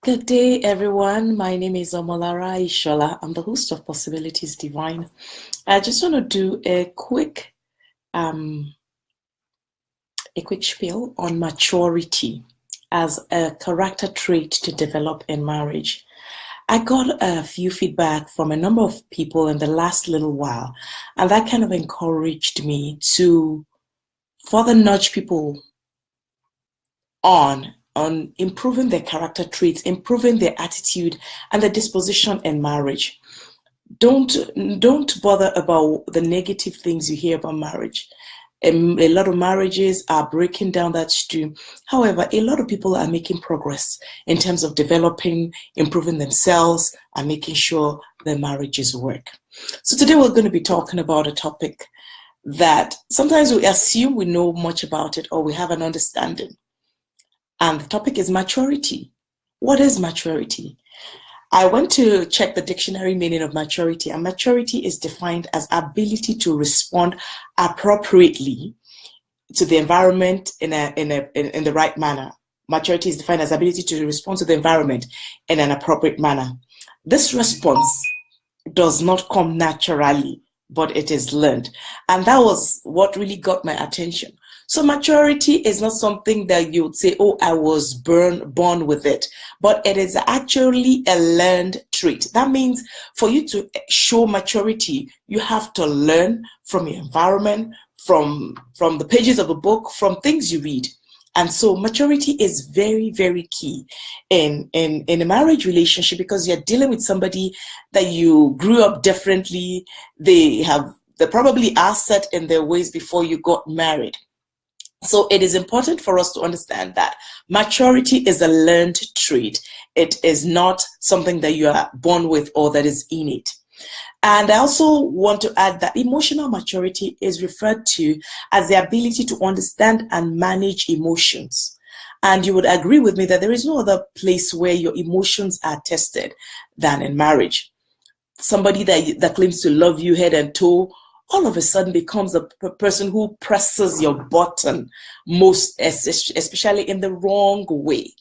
Good day, everyone. My name is Omolara Ishola. I'm the host of Possibilities Divine. I just want to do um, a quick spiel on maturity as a character trait to develop in marriage. I got a few feedback from a number of people in the last little while, and that kind of encouraged me to further nudge people on improving their character traits, improving their attitude and their disposition in marriage. Don't don't bother about the negative things you hear about marriage. A lot of marriages are breaking down, that's true. However, a lot of people are making progress in terms of developing, improving themselves, and making sure their marriages work. So today we're going to be talking about a topic that sometimes we assume we know much about it or we have an understanding. And the topic is maturity. What is maturity? I went to check the dictionary meaning of maturity, and maturity is defined as ability to respond appropriately to the environment in the right manner. Maturity is defined as ability to respond to the environment in an appropriate manner. This response does not come naturally, but it is learned. And that was what really got my attention. So maturity is not something that you would say, oh, I was born with it, but it is actually a learned trait. That means for you to show maturity, you have to learn from your environment, from the pages of a book, from things you read. And so maturity is very, very key in a marriage relationship, because you're dealing with somebody that you grew up differently. They probably are set in their ways before you got married. So it is important for us to understand that maturity is a learned trait. It is not something that you are born with or that is innate. And I also want to add that emotional maturity is referred to as the ability to understand and manage emotions. And you would agree with me that there is no other place where your emotions are tested than in marriage. Somebody that claims to love you head and toe all of a sudden becomes a person who presses your button most, especially in the wrong way.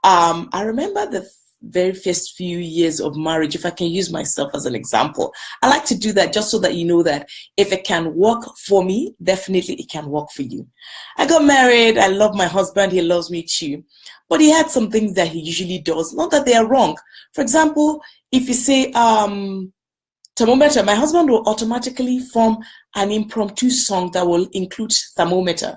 I remember the very first few years of marriage, if I can use myself as an example. I like to do that just so that you know that if it can work for me, definitely it can work for you. I got married. I love my husband. He loves me too. But he had some things that he usually does. Not that they are wrong. For example, if you say, thermometer, my husband will automatically form an impromptu song that will include thermometer.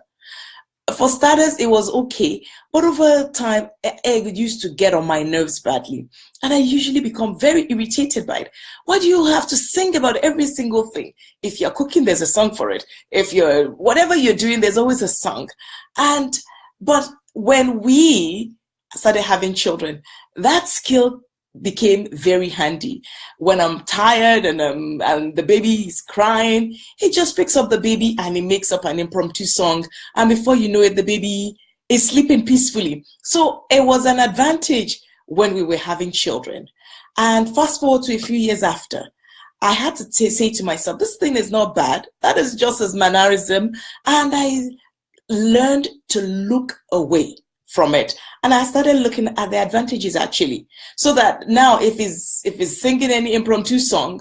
For starters, it was okay, but over time, it used to get on my nerves badly, and I usually become very irritated by it. Why do you have to sing about every single thing? If you're cooking, there's a song for it. If whatever you're doing, there's always a song. But when we started having children, that skill became very handy. When I'm tired and the baby is crying, he just picks up the baby and he makes up an impromptu song, and before you know it, the baby is sleeping peacefully. So it was an advantage when we were having children. And fast forward to a few years after, I had to say to myself, this thing is not bad. That is just his mannerism. And I learned to look away from it, and I started looking at the advantages, actually, so that now if he's singing any impromptu song,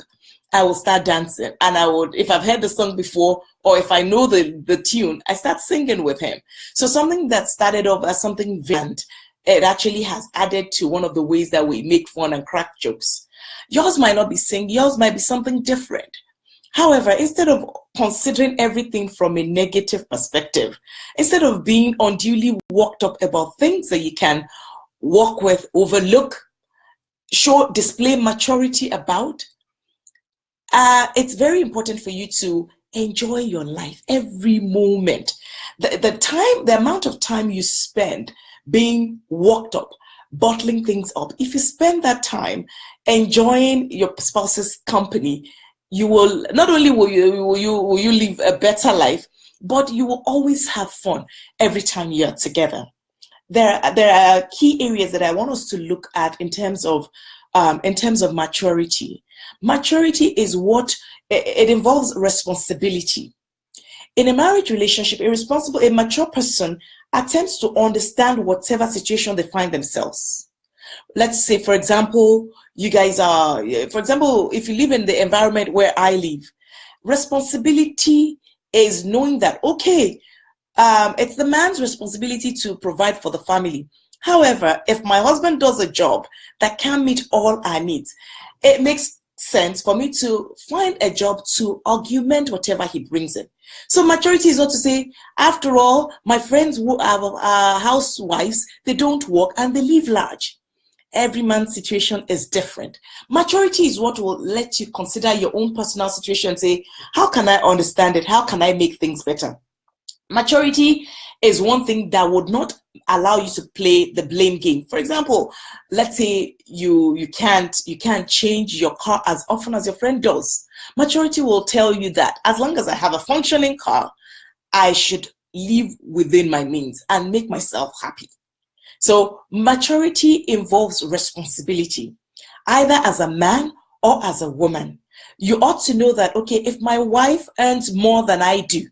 I will start dancing, and I would, if I've heard the song before or if I know the tune, I start singing with him. So something that started off as something variant, it actually has added to one of the ways that we make fun and crack jokes. Yours might not be singing, yours might be something different. However, instead of considering everything from a negative perspective, instead of being unduly worked up about things that you can work with, overlook, display maturity about, it's very important for you to enjoy your life every moment. The amount of time you spend being worked up, bottling things up, if you spend that time enjoying your spouse's company, you will not only will you live a better life, but you will always have fun every time you're together. There are key areas that I want us to look at in terms of maturity. Maturity is what it involves responsibility. In a marriage relationship, a mature person attempts to understand whatever situation they find themselves. Let's say, for example, you guys are, for example, if you live in the environment where I live, responsibility is knowing that, okay, it's the man's responsibility to provide for the family. However, if my husband does a job that can meet all our needs, it makes sense for me to find a job to augment whatever he brings in. So maturity is not to say, after all, my friends who are housewives, they don't work and they live large. Every man's situation is different. Maturity is what will let you consider your own personal situation and say, how can I understand it? How can I make things better? Maturity is one thing that would not allow you to play the blame game. For example, let's say you can't change your car as often as your friend does. Maturity will tell you that as long as I have a functioning car, I should live within my means and make myself happy. So maturity involves responsibility, either as a man or as a woman. You ought to know that, okay, if my wife earns more than I do,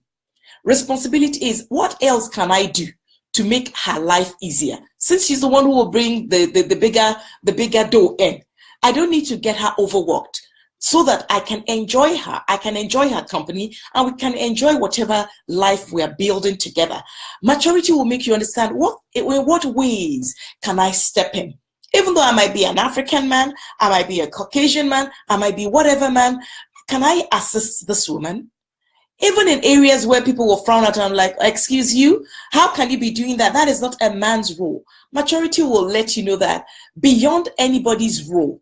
responsibility is, what else can I do to make her life easier? Since she's the one who will bring the bigger dough in, I don't need to get her overworked so that I can enjoy her. I can enjoy her company and we can enjoy whatever life we are building together. Maturity will make you understand in what ways can I step in? Even though I might be an African man, I might be a Caucasian man, I might be whatever man, can I assist this woman? Even in areas where people will frown at, I'm like, excuse you, how can you be doing that? That is not a man's role. Maturity will let you know that beyond anybody's role,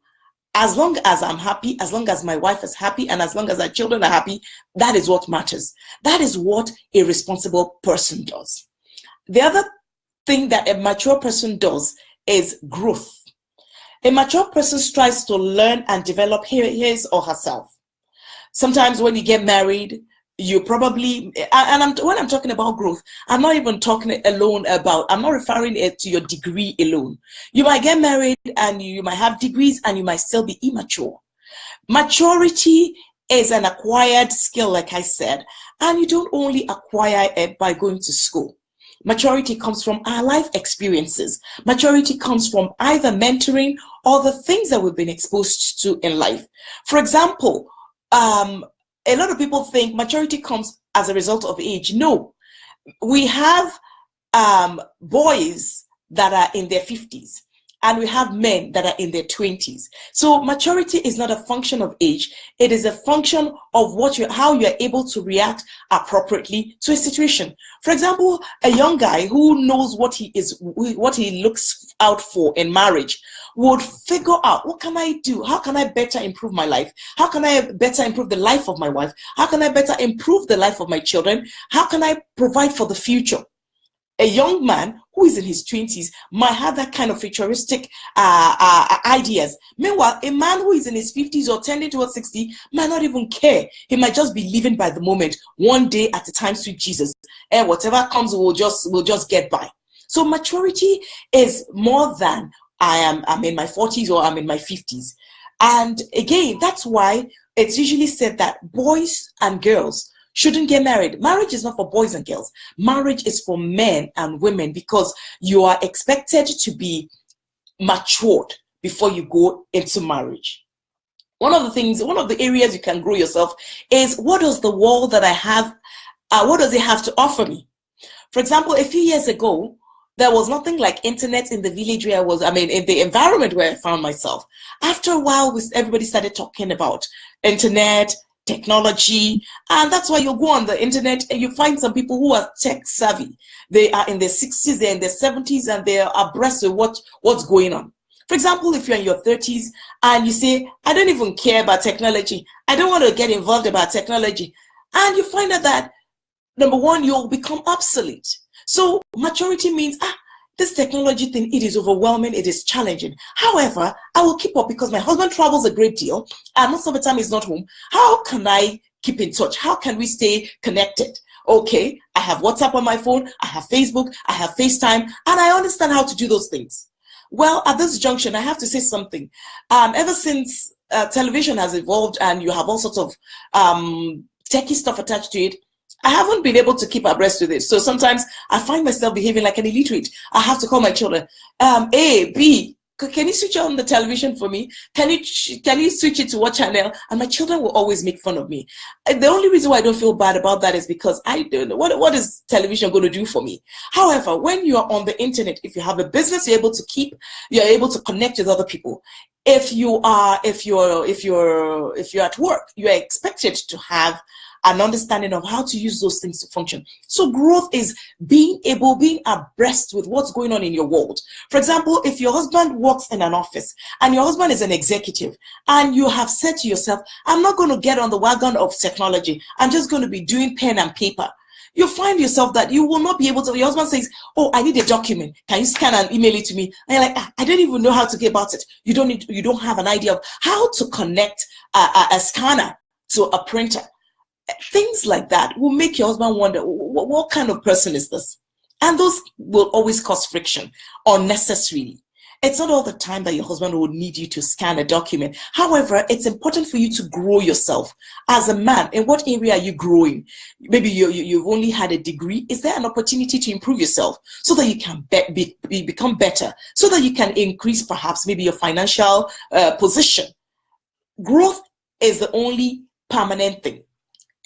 as long as I'm happy, as long as my wife is happy, and as long as our children are happy, that is what matters. That is what a responsible person does. The other thing that a mature person does is growth. A mature person strives to learn and develop his or herself. Sometimes when you get married, you probably, when I'm talking about growth, I'm not even talking alone about, I'm not referring it to your degree alone. You might get married and you might have degrees and you might still be immature. Maturity is an acquired skill, like I said, and you don't only acquire it by going to school. Maturity comes from our life experiences. Maturity comes from either mentoring or the things that we've been exposed to in life. For example, a lot of people think maturity comes as a result of age. No, we have boys that are in their 50s and we have men that are in their 20s. So maturity is not a function of age. It is a function of how you're able to react appropriately to a situation. For example, a young guy who knows what he looks out for in marriage would figure out, what can I do? How can I better improve my life? How can I better improve the life of my wife? How can I better improve the life of my children? How can I provide for the future? A young man who is in his 20s might have that kind of futuristic ideas. Meanwhile, a man who is in his 50s or tending towards 60 might not even care. He might just be living by the moment, one day at a time, sweet Jesus. And whatever comes, we'll just get by. So maturity is more than I'm in my 40s or I'm in my 50s. And again, that's why it's usually said that boys and girls shouldn't get married. Marriage is not for boys and girls. Marriage is for men and women because you are expected to be matured before you go into marriage. One of the areas you can grow yourself is, what does the world that I have, what does it have to offer me? For example, a few years ago, there was nothing like internet in the village where I was, in the environment where I found myself. After a while, everybody started talking about internet, technology, and that's why you go on the internet and you find some people who are tech savvy. They are in their 60s, they're in their 70s, and they are abreast of what's going on. For example, if you're in your 30s and you say, I don't even care about technology, I don't want to get involved about technology, and you find out that, number one, you'll become obsolete. So maturity means, this technology thing, it is overwhelming, it is challenging. However, I will keep up because my husband travels a great deal and most of the time he's not home. How can I keep in touch? How can we stay connected? Okay, I have WhatsApp on my phone, I have Facebook, I have FaceTime, and I understand how to do those things. Well, at this junction, I have to say something. Ever since television has evolved and you have all sorts of techie stuff attached to it, I haven't been able to keep abreast with it. So sometimes I find myself behaving like an illiterate. I have to call my children, A, B, can you switch on the television for me? Can you switch it to what channel? And my children will always make fun of me. And the only reason why I don't feel bad about that is because I don't know what is television going to do for me. However, when you are on the internet, if you have a business, you're able to connect with other people. If you're at work, you are expected to have an understanding of how to use those things to function. So growth is being abreast with what's going on in your world. For example, if your husband works in an office and your husband is an executive and you have said to yourself, I'm not going to get on the wagon of technology. I'm just going to be doing pen and paper. You find yourself that you will not be able to. Your husband says, oh, I need a document. Can you scan and email it to me? And you're like, I don't even know how to get about it. You don't have an idea of how to connect a scanner to a printer. Things like that will make your husband wonder, what kind of person is this? And those will always cause friction unnecessarily. It's not all the time that your husband will need you to scan a document. However, it's important for you to grow yourself as a man. In what area are you growing? Maybe you've only had a degree. Is there an opportunity to improve yourself so that you can become better, so that you can increase perhaps maybe your financial position? Growth is the only permanent thing.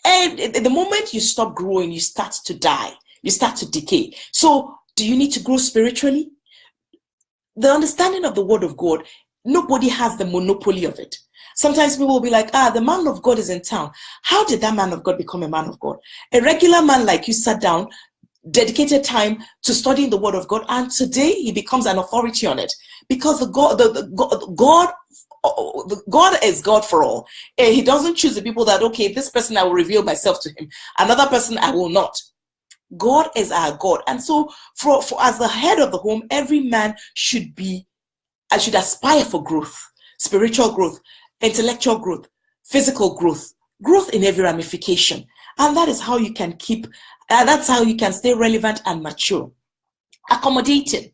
And the moment you stop growing, you start to die. You start to decay. So do you need to grow spiritually? The understanding of the word of God, nobody has the monopoly of it. Sometimes people will be like, the man of God is in town. How did that man of God become a man of God? A regular man like you sat down, dedicated time to studying the word of God, and today he becomes an authority on it because God is God for all. He doesn't choose the people that, okay, this person I will reveal myself to him, another person I will not. God is our God. And so for as the head of the home, every man should aspire for growth, spiritual growth, intellectual growth, physical growth in every ramification. And that is how you can that's how you can stay relevant and mature. Accommodating.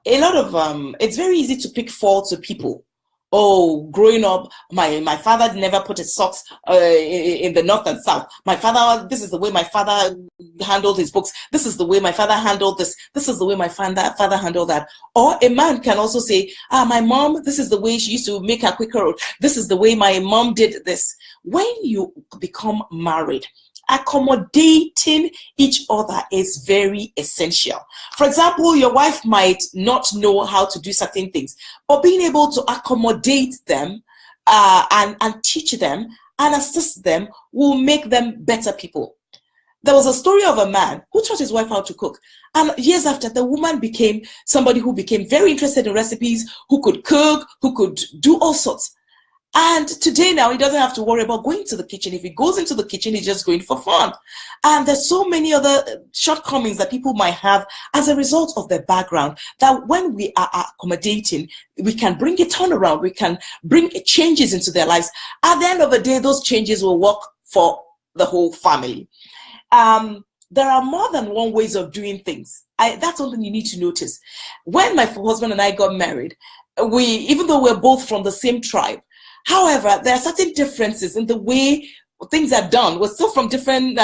A lot of, it's very easy to pick faults with people. Oh, growing up, my father never put his socks in the north and south. My father, this is the way my father handled his books. This is the way my father handled this. This is the way my father handled that. Or a man can also say, my mom, this is the way she used to make her quicker road. This is the way my mom did this. When you become married, accommodating each other is very essential. For example, your wife might not know how to do certain things, but being able to accommodate them and teach them and assist them will make them better people. There was a story of a man who taught his wife how to cook. And years after, the woman became somebody who became very interested in recipes, who could cook, who could do all sorts. And today now, he doesn't have to worry about going to the kitchen. If he goes into the kitchen, he's just going for fun. And there's so many other shortcomings that people might have as a result of their background that when we are accommodating, we can bring a turnaround. We can bring changes into their lives. At the end of the day, those changes will work for the whole family. There are more than one ways of doing things. That's something you need to notice. When my husband and I got married, even though we're both from the same tribe, however, there are certain differences in the way things are done. We're still from different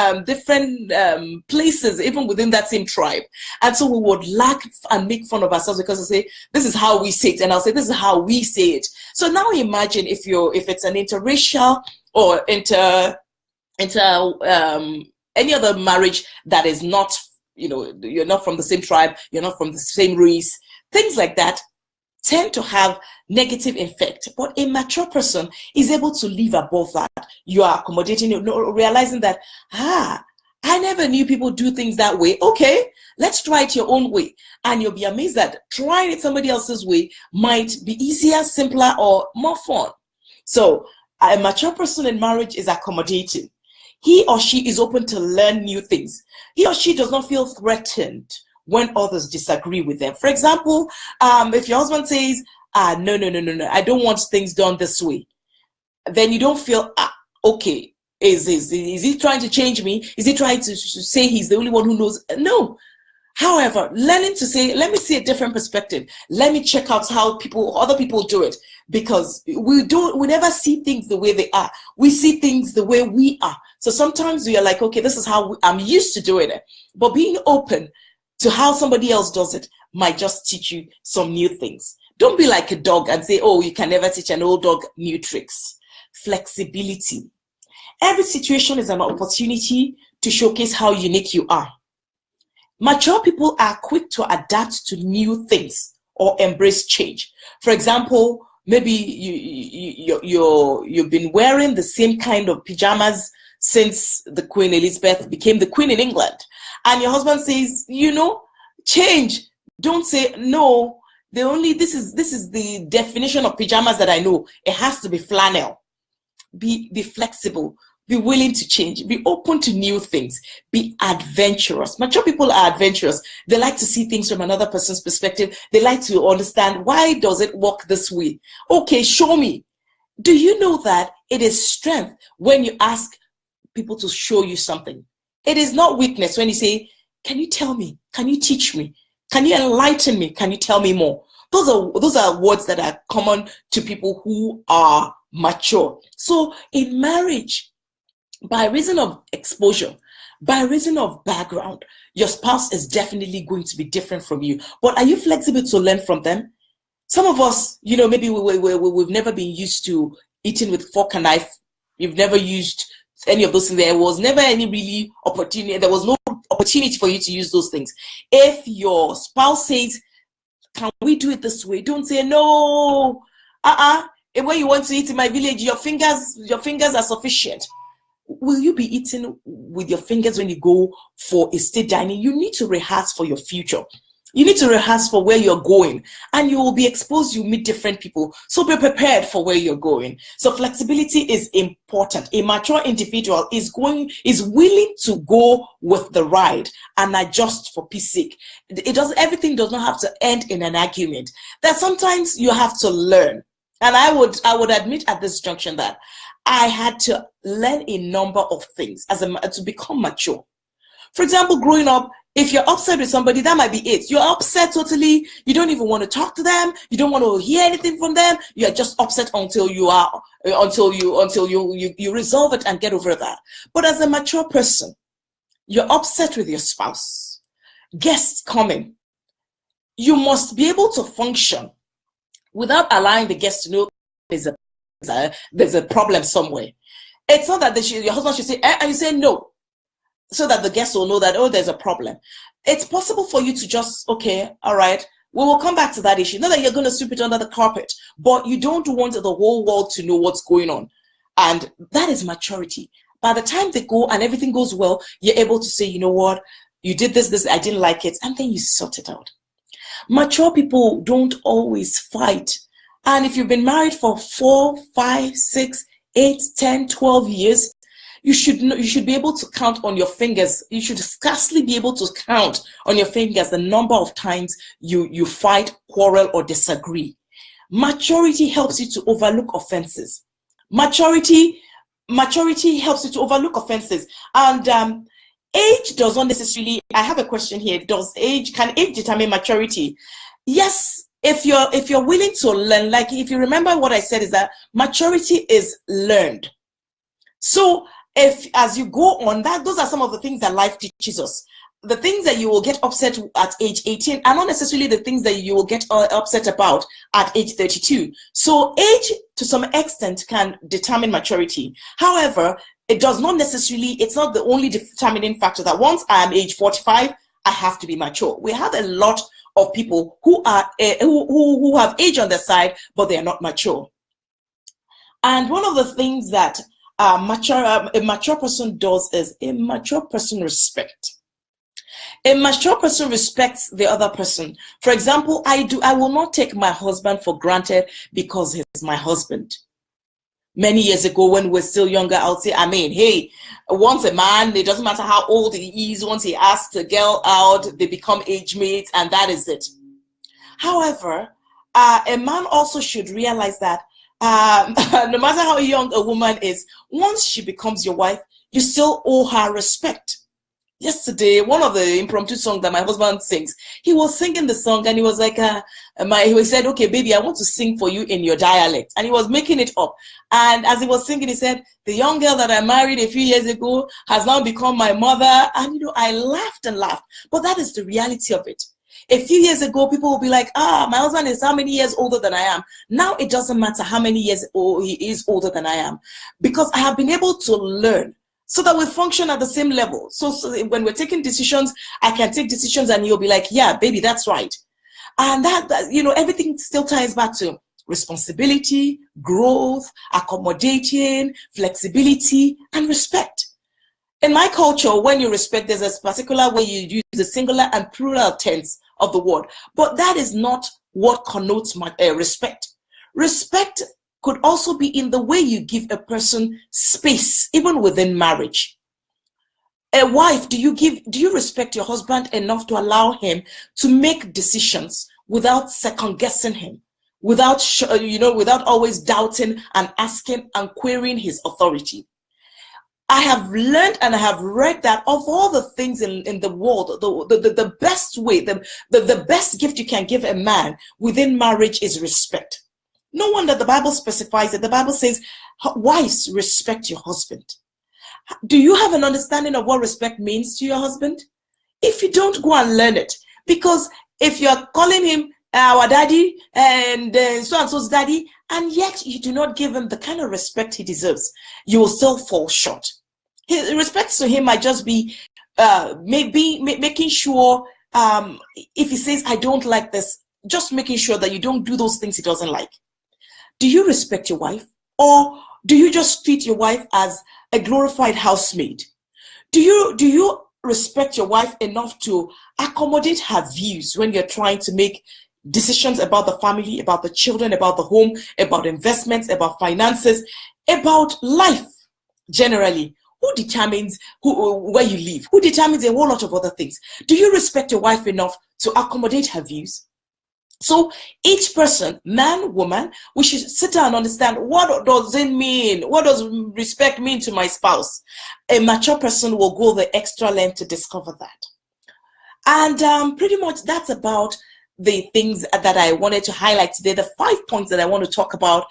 places, even within that same tribe. And so we would laugh and make fun of ourselves because we say, this is how we say it. And I'll say, this is how we say it. So now imagine if it's an interracial or any other marriage that is not, you're not from the same tribe, you're not from the same race, things like that tend to have negative effect. But a mature person is able to live above that. You are accommodating, realizing that, I never knew people do things that way. Okay, let's try it your own way. And you'll be amazed that trying it somebody else's way might be easier, simpler, or more fun. So a mature person in marriage is accommodating. He or she is open to learn new things. He or she does not feel threatened when others disagree with them. For example, if your husband says, no, I don't want things done this way, then you don't feel, okay, is he trying to change me? Is he trying to say he's the only one who knows? No. However, learning to say, let me see a different perspective. Let me check out how other people do it, because we never see things the way they are. We see things the way we are. So sometimes we are like, okay, this is how I'm used to doing it. But being open to how somebody else does it might just teach you some new things. Don't be like a dog and say, oh, you can never teach an old dog new tricks. Flexibility. Every situation is an opportunity to showcase how unique you are. Mature people are quick to adapt to new things or embrace change. For example, maybe you've been wearing the same kind of pajamas since the Queen Elizabeth became the Queen in England. And your husband says, change. Don't say, no, this is the definition of pajamas that I know. It has to be flannel. Be flexible. Be willing to change. Be open to new things. Be adventurous. Mature people are adventurous. They like to see things from another person's perspective. They like to understand, why does it work this way? Okay, show me. Do you know that it is strength when you ask people to show you something? It is not weakness when you say, can you tell me? Can you teach me? Can you enlighten me? Can you tell me more? Those are words that are common to people who are mature. So in marriage, by reason of exposure, by reason of background, your spouse is definitely going to be different from you. But are you flexible to learn from them? Some of us, maybe we've never been used to eating with fork and knife. You've never used any of those things. There was never any really opportunity. There was no opportunity for you to use those things. If your spouse says, can we do it this way? Don't say, no. When you want to eat in my village, your fingers are sufficient. Will you be eating with your fingers when you go for estate dining? You need to rehearse for your future. You need to rehearse for where you're going, and you will be exposed. You meet different people. So be prepared for where you're going. So flexibility is important. A mature individual is willing to go with the ride and adjust for peace sake. Everything does not have to end in an argument. That sometimes you have to learn. And I would admit at this junction that I had to learn a number of things to become mature. For example, growing up, if you're upset with somebody, that might be it. You're upset totally. You don't even want to talk to them. You don't want to hear anything from them. You're just upset until you resolve it and get over that. But as a mature person, you're upset with your spouse. Guests coming. You must be able to function without allowing the guests to know there's a problem somewhere. It's not that your husband should say, and you say no, so that the guests will know that, oh, there's a problem. It's possible for you to just, okay, all right, we will come back to that issue. Not that you're going to sweep it under the carpet, but you don't want the whole world to know what's going on. And that is maturity. By the time they go and everything goes well, you're able to say, you know what, you did this, I didn't like it, and then you sort it out. Mature people don't always fight. And if you've been married for 4, 5, 6, 8, 10, 12 years, you should be able to count on your fingers. You should scarcely be able to count on your fingers the number of times you fight, quarrel, or disagree. Maturity helps you to overlook offenses. Maturity helps you to overlook offenses. And age does not necessarily, I have a question here. Can age determine maturity? Yes, if you're willing to learn, like if you remember what I said is that maturity is learned. So if as you go on, those are some of the things that life teaches us. The things that you will get upset at age 18 are not necessarily the things that you will get upset about at age 32. So age, to some extent, can determine maturity. However, it's not the only determining factor that once I am age 45, I have to be mature. We have a lot of people who have age on their side, but they are not mature. And one of the things that a mature person does is a mature person respect. A mature person respects the other person. For example, I will not take my husband for granted because he's my husband. Many years ago, when we were still younger, I would say, hey, once a man, it doesn't matter how old he is, once he asks a girl out, they become age mates, and that is it. However, a man also should realize that no matter how young a woman is, once she becomes your wife, you still owe her respect. Yesterday, one of the impromptu songs that my husband sings, he was singing the song and he was like, he said, okay, baby, I want to sing for you in your dialect. And he was making it up. And as he was singing, he said, the young girl that I married a few years ago has now become my mother. And, I laughed and laughed. But that is the reality of it. A few years ago, people will be like, my husband is how many years older than I am. Now it doesn't matter how many years he is older than I am, because I have been able to learn so that we function at the same level. So when we're taking decisions, I can take decisions and you'll be like, yeah, baby, that's right. And that everything still ties back to responsibility, growth, accommodating, flexibility, and respect. In my culture, when you respect, there's a particular way you use the singular and plural tense of the word. But that is not what connotes respect. Respect could also be in the way you give a person space, even within marriage. A wife, do you respect your husband enough to allow him to make decisions without second guessing him, without always doubting and asking and querying his authority? I have learned and I have read that of all the things in the world, the best way, the best gift you can give a man within marriage is respect. No wonder the Bible specifies it. The Bible says, wives, respect your husband. Do you have an understanding of what respect means to your husband? If you don't, go and learn it. Because if you're calling him our daddy and so-and-so's daddy, and yet you do not give him the kind of respect he deserves, you will still fall short. His respect to him might just be maybe making sure if he says, I don't like this, just making sure that you don't do those things he doesn't like. Do you respect your wife? Or do you just treat your wife as a glorified housemaid? Do you respect your wife enough to accommodate her views when you're trying to make decisions about the family, about the children, about the home, about investments, about finances, about life generally? Who determines where you live? Who determines a whole lot of other things? Do you respect your wife enough to accommodate her views? So each person, man, woman, we should sit down and understand, what does it mean? What does respect mean to my spouse? A mature person will go the extra length to discover that. And pretty much that's about the things that I wanted to highlight today, the 5 points that I want to talk about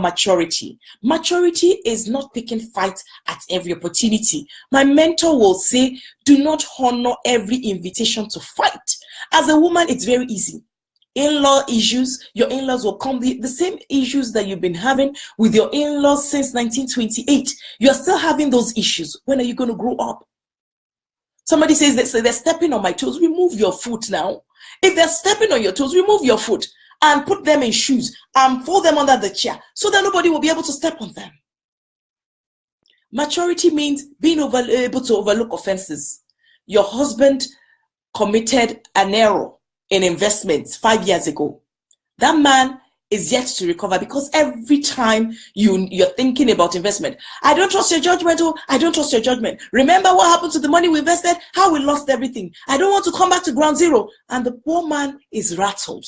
maturity. Maturity is not picking fights at every opportunity. My mentor will say, do not honor every invitation to fight. As a woman, it's very easy. In-law issues, your in-laws will come, the same issues that you've been having with your in-laws since 1928. You're still having those issues. When are you going to grow up? Somebody says that they're stepping on my toes. Remove your foot now. If they're stepping on your toes, remove your foot and put them in shoes and fold them under the chair so that nobody will be able to step on them. Maturity means being able to overlook offenses. Your husband committed an error in investments 5 years ago. That man is yet to recover, because every time you're thinking about investment, I don't trust your judgment. Oh, I don't trust your judgment. Remember what happened to the money we invested? How we lost everything. I don't want to come back to ground zero. And the poor man is rattled.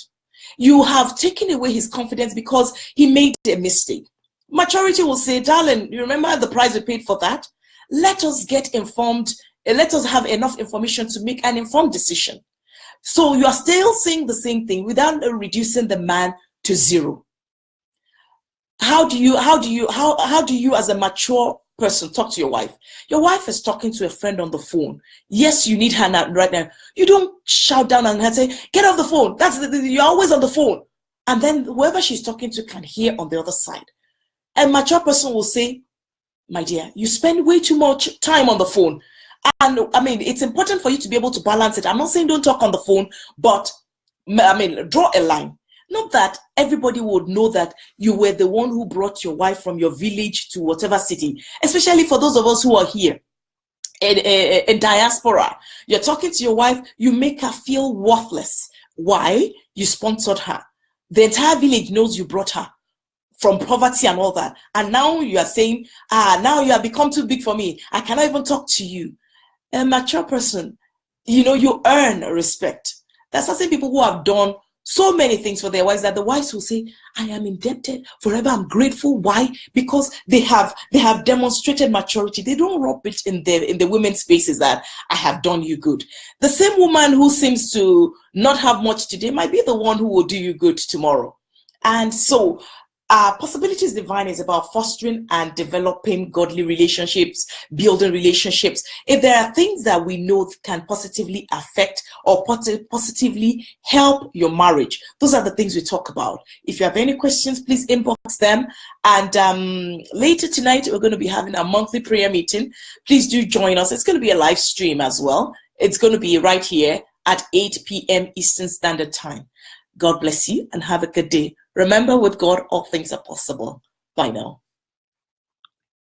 You have taken away his confidence because he made a mistake. Maturity will say, darling, you remember the price we paid for that? Let us get informed. Let us have enough information to make an informed decision. So you are still saying the same thing without reducing the man to zero. How do you as a mature person talk to your wife? Your wife is talking to a friend on the phone. Yes, you need her right now. You don't shout down on her and say, get off the phone. You're always on the phone. And then whoever she's talking to can hear on the other side. A mature person will say, my dear, you spend way too much time on the phone. And I mean, it's important for you to be able to balance it. I'm not saying don't talk on the phone, but I mean, draw a line. Not that everybody would know that you were the one who brought your wife from your village to whatever city, especially for those of us who are here in diaspora. You're talking to your wife, you make her feel worthless. Why? You sponsored her. The entire village knows you brought her from poverty and all that. And now you are saying, now you have become too big for me. I cannot even talk to you. A mature person, you earn respect. There's certain people who have done so many things for their wives that the wives will say, I am indebted forever. I'm grateful. Why? Because they have demonstrated maturity. They don't rub it in the women's faces that I have done you good. The same woman who seems to not have much today might be the one who will do you good tomorrow. And so Possibilities Divine is about fostering and developing godly relationships, building relationships. If there are things that we know can positively affect or positively help your marriage, those are the things we talk about. If you have any questions, please inbox them. And later tonight, we're going to be having a monthly prayer meeting. Please do join us. It's going to be a live stream as well. It's going to be right here at 8 p.m. Eastern Standard Time. God bless you and have a good day. Remember, with God, all things are possible. Bye now.